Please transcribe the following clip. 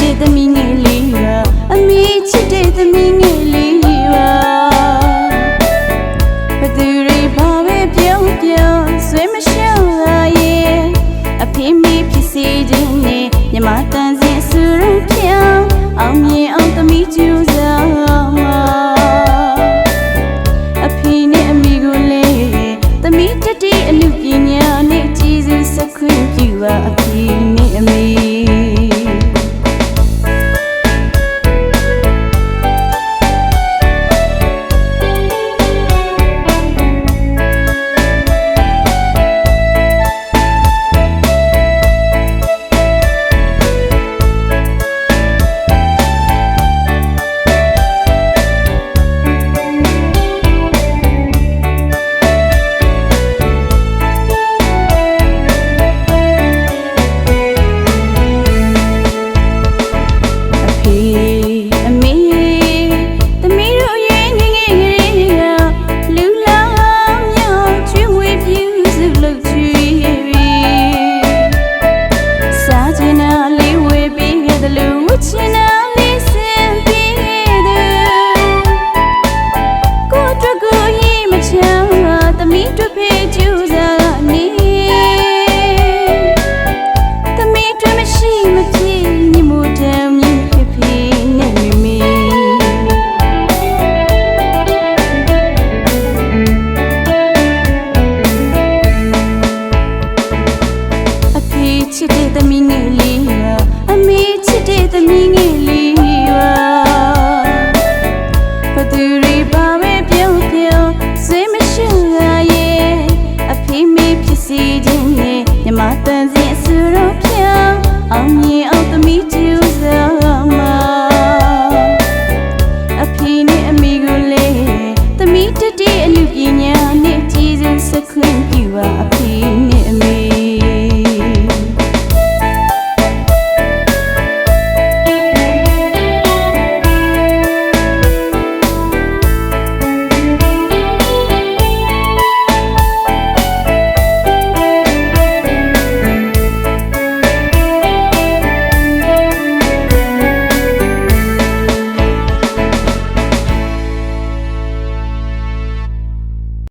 တဲ့သမီးငယ်လေးပါအမေချစ်တဲ့သမီးငယ်လေးပါဘသူတွေဘာပဲပြောပြောဆွေးမရှောင်လာရဲ့အဖေမေဖြစ်စေခြင်းနဲ့မြမတန်စင်ဆူရပြောင်းအောင်မြင်အောင်သမီးကျူစားမှာအဖေနဲ့အမေကိုလည်းသမီးတက်တဲ့အမှုပညာနဲ့ကျေးဇူးဆက်ခွင့်ပြုပါအဖေနဲ့အမေချစ်တဲ့သမီးငယ်လေးပါအမေချစ်တဲ့သမီးငယ်လေး